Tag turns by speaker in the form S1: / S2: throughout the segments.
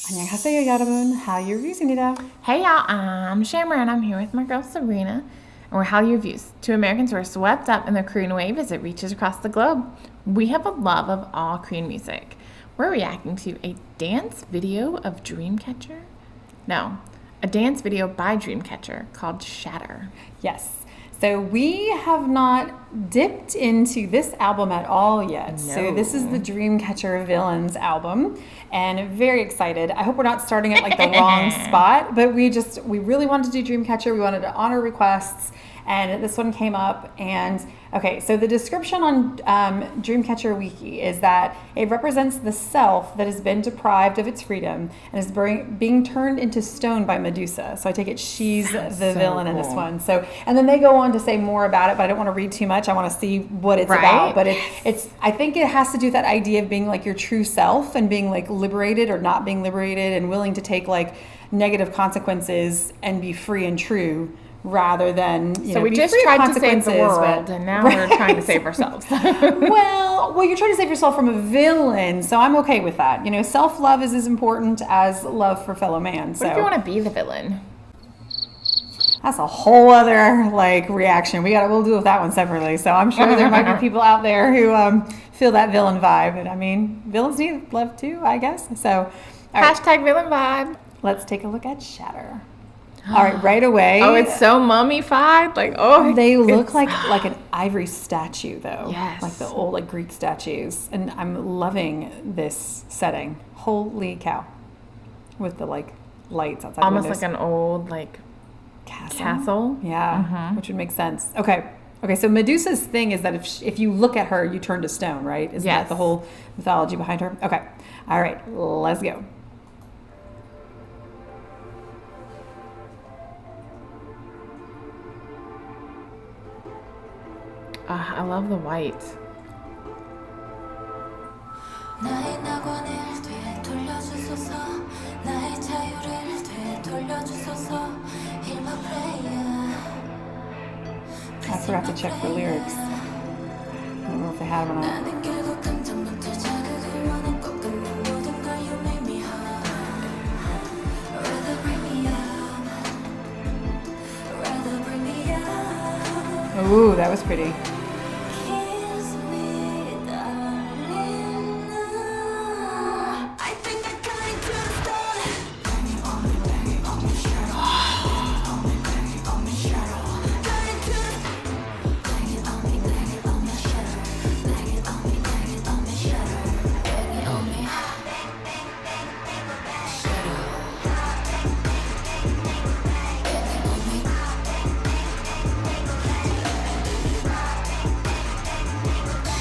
S1: 안녕하세요, 여러분. Hallyu Reviews입니다.
S2: Hey y'all, I'm Shammer and I'm here with my girl Sabrina, and we're Hallyu Reviews, two Americans who are swept up in the Korean wave as it reaches across the globe. We have a love of all Korean music. We're reacting to a dance video of Dreamcatcher? No, a dance video by Dreamcatcher called Shatter.
S1: Yes. So we have not dipped into this album at all yet.
S2: No.
S1: So this is the Dreamcatcher Villains album, and very excited. I hope we're not starting at like the wrong spot, but we really wanted to do Dreamcatcher. We wanted to honor requests, and this one came up. And okay, so the description on Dreamcatcher Wiki is that it represents the self that has been deprived of its freedom and is being turned into stone by Medusa. So I take it she's the villain in this one. So, and then they go on to say more about it, but I don't want to read too much. I want to see what it's about. But it's I think it has to do with that idea of being like your true self and being like liberated or not being liberated and willing to take like negative consequences and be free and true, rather than
S2: so we just tried to save the world, and now we're trying to save ourselves.
S1: well, you're trying to save yourself from a villain, so I'm okay with that. You know, self-love is as important as love for fellow man.
S2: What if you want to be the villain?
S1: That's a whole other like reaction. We'll deal with that one separately. So I'm sure there might be people out there who feel that villain vibe, and I mean, villains need love too, I guess. So
S2: hashtag villain vibe.
S1: Let's take a look at Shatter. All right away.
S2: Oh, it's so mummified.
S1: They look like an ivory statue, though.
S2: Yes.
S1: Like the old like Greek statues, and I'm loving this setting. Holy cow! With the like lights outside.
S2: Almost
S1: windows.
S2: like an old like castle.
S1: Yeah, which would make sense. Okay. So Medusa's thing is that if you look at her, you turn to stone, right? Isn't that the whole mythology behind her? Okay. All right. Let's go.
S2: I love the white.
S1: I forgot to check the lyrics. I don't know if they have them or not. Ooh, that was pretty.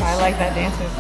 S1: I like that dance move.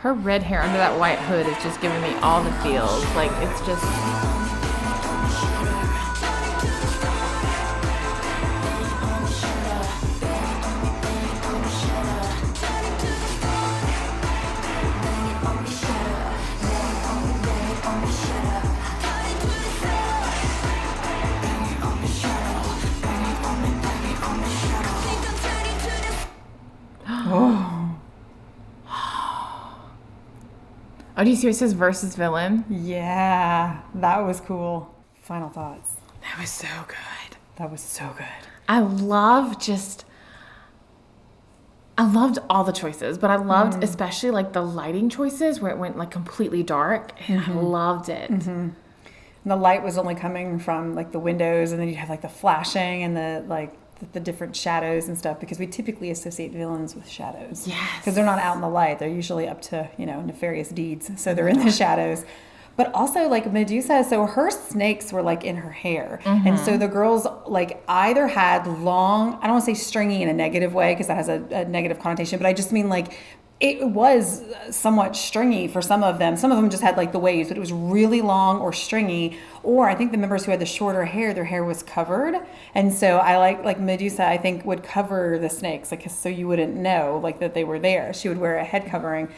S2: Her red hair under that white hood is just giving me all the feels. Like, it's just... Oh, do you see what it says versus villain?
S1: Yeah, that was cool. Final thoughts.
S2: That was so good.
S1: That was so good.
S2: I loved all the choices, but I loved especially like the lighting choices where it went like completely dark. And I loved it.
S1: And the light was only coming from like the windows, and then you'd have like the flashing and the different shadows and stuff, because we typically associate villains with shadows.
S2: Yes.
S1: Because they're not out in the light. They're usually up to, nefarious deeds. So they're in the shadows. But also like Medusa, so her snakes were like in her hair. And so the girls like either had long, I don't want to say stringy in a negative way because that has a negative connotation, but I just mean like it was somewhat stringy for some of them. Some of them just had like the waves, but it was really long or stringy. Or I think the members who had the shorter hair, their hair was covered. And so I like Medusa, I think, would cover the snakes, like so you wouldn't know like that they were there. She would wear a head covering.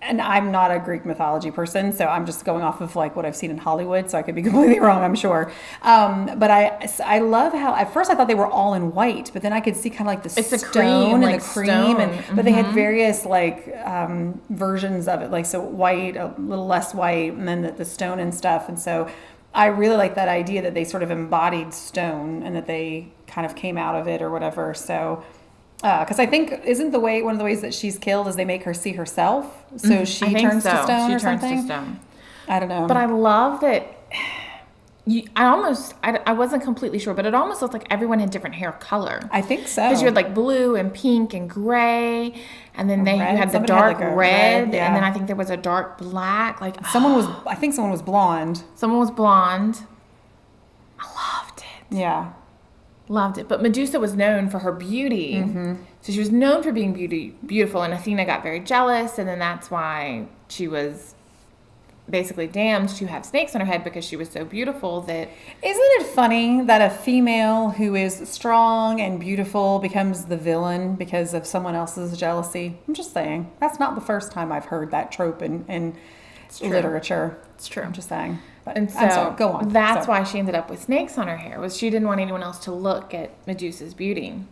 S1: And I'm not a Greek mythology person, so I'm just going off of like what I've seen in Hollywood, so I could be completely wrong, I'm sure. But I love how at first I thought they were all in white, but then I could see kind of like the stone and the cream, but they had various like versions of it, like so white, a little less white, and then the stone and stuff. And so I really like that idea that they sort of embodied stone and that they kind of came out of it or whatever. So. Because I think isn't one of the ways that she's killed is they make her see herself, so she turns to stone or something. I don't know.
S2: But I love that. I wasn't completely sure, but it almost looked like everyone had different hair color.
S1: I think so.
S2: Because you had like blue and pink and gray, and then you had the dark red, and then I think there was a dark black. Like
S1: I think someone was blonde.
S2: Someone was blonde. I loved it.
S1: Yeah.
S2: Loved it. But Medusa was known for her beauty. So she was known for being beautiful. And Athena got very jealous. And then that's why she was basically damned to have snakes on her head, because she was so beautiful that...
S1: Isn't it funny that a female who is strong and beautiful becomes the villain because of someone else's jealousy? I'm just saying. That's not the first time I've heard that trope in literature.
S2: It's true.
S1: I'm just saying.
S2: And so
S1: I'm sorry, go on.
S2: That's why she ended up with snakes on her hair, was she didn't want anyone else to look at Medusa's beauty.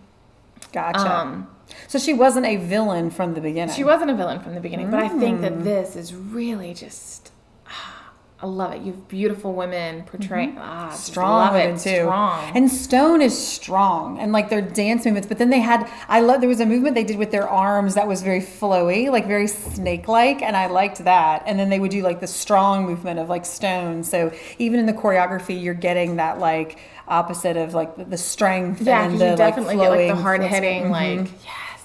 S1: Gotcha. So she wasn't a villain from the beginning.
S2: She wasn't a villain from the beginning, but I think that this is really just... I love it. You have beautiful women portraying
S1: strong women too.
S2: Strong.
S1: And stone is strong, and like their dance movements. But then there was a movement they did with their arms that was very flowy, like very snake-like, and I liked that. And then they would do like the strong movement of like stone. So even in the choreography, you're getting that like opposite of like the strength.
S2: Yeah,
S1: and
S2: you
S1: the
S2: definitely
S1: like
S2: get like the hard hitting, like yes.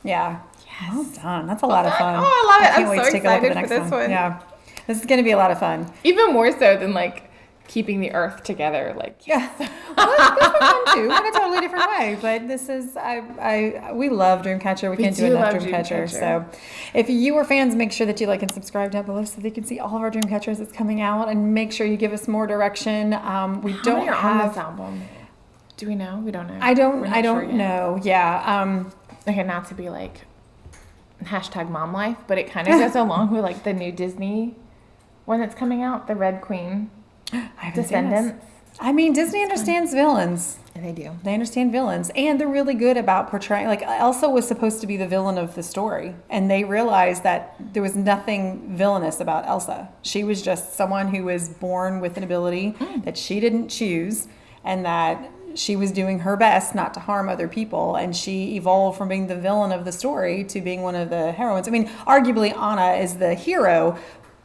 S1: Yeah.
S2: Yes.
S1: Well done. That's a lot of fun.
S2: Oh, I love it.
S1: I can't
S2: I'm
S1: wait
S2: so
S1: to take a look at the
S2: excited
S1: next
S2: for this one.
S1: Yeah. This is going to be a lot of fun.
S2: Even more so than like keeping the earth together. Like
S1: yeah, well, that's fun too in a totally different way. But this is we love Dreamcatcher. We can't do enough Dreamcatcher. So if you are fans, make sure that you like and subscribe down below so they can see all of our Dreamcatchers that's coming out, and make sure you give us more direction. We
S2: How
S1: don't
S2: many are
S1: have
S2: on this album. Do we know? We don't know.
S1: I don't
S2: sure
S1: know. Yeah.
S2: Okay, not to be like hashtag mom life, but it kind of goes along with like the new Disney one that's coming out, the Red Queen. Descendants.
S1: I mean, Disney understands villains.
S2: And they do.
S1: They understand villains, and they're really good about portraying. Like Elsa was supposed to be the villain of the story, and they realized that there was nothing villainous about Elsa. She was just someone who was born with an ability that she didn't choose, and that she was doing her best not to harm other people, and she evolved from being the villain of the story to being one of the heroines. I mean, arguably Anna is the hero,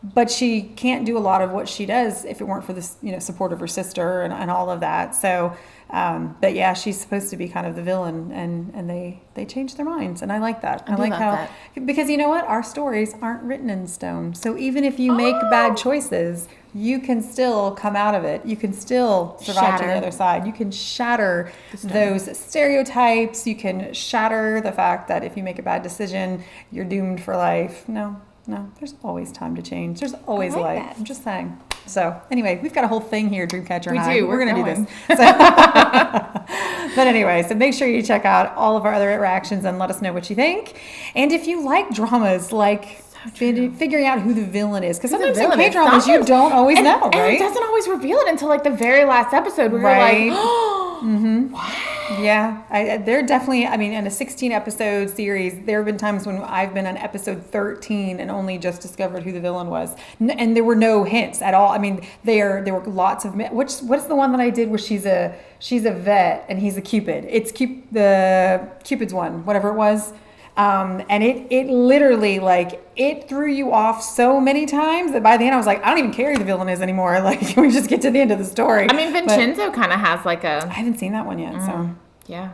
S1: but she can't do a lot of what she does if it weren't for this, support of her sister and all of that. So, but yeah, she's supposed to be kind of the villain, and they changed their minds, and I like that. I like how that. Because you know what, our stories aren't written in stone. So even if you make bad choices, you can still come out of it. You can still survive to the other side. You can shatter those stereotypes. You can shatter the fact that if you make a bad decision, you're doomed for life. No, there's always time to change. There's always light. I'm just saying. So anyway, we've got a whole thing here, Dreamcatcher and I. We're going to do this. So, but anyway, so make sure you check out all of our other reactions and let us know what you think. And if you like dramas, like figuring out who the villain is, because sometimes in K-dramas you don't always know, right?
S2: And it doesn't always reveal it until like the very last episode where you're like, what?
S1: Yeah, they're definitely, I mean, in a 16 episode series, there have been times when I've been on episode 13 and only just discovered who the villain was. And there were no hints at all. I mean, there were lots of, what's the one that I did where she's a vet and he's a Cupid. It's the Cupid's one, whatever it was. And it literally, like, it threw you off so many times that by the end I was like, I don't even care who the villain is anymore. Like, can we just get to the end of the story?
S2: I mean, Vincenzo kind of has like
S1: I haven't seen that one yet, so.
S2: Yeah.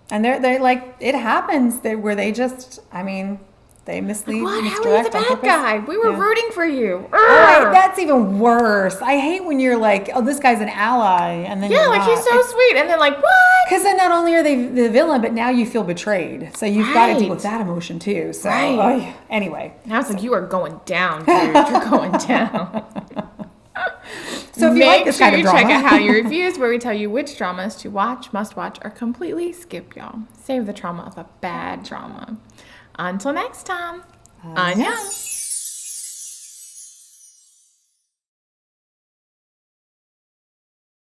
S1: And they're like, it happens where they just, I mean, they mislead,
S2: What? How are you
S1: misdirect
S2: the
S1: on
S2: bad
S1: purpose.
S2: guy? We were rooting for you.
S1: Oh, that's even worse. I hate when you're like, oh, this guy's an ally, and then
S2: Yeah, like he's so sweet, and then like, what?
S1: Because then not only are they the villain, but now you feel betrayed. So you've got to deal with
S2: Right.
S1: that emotion too. So
S2: Right.
S1: Anyway.
S2: Now it's like, you are going down, dude. You're going down.
S1: So if you like this kind of drama,
S2: check out Hallyu Reviews, where we tell you which dramas to watch, must watch, or completely skip, y'all. Save the trauma of a bad drama. Until next time. Annyeong.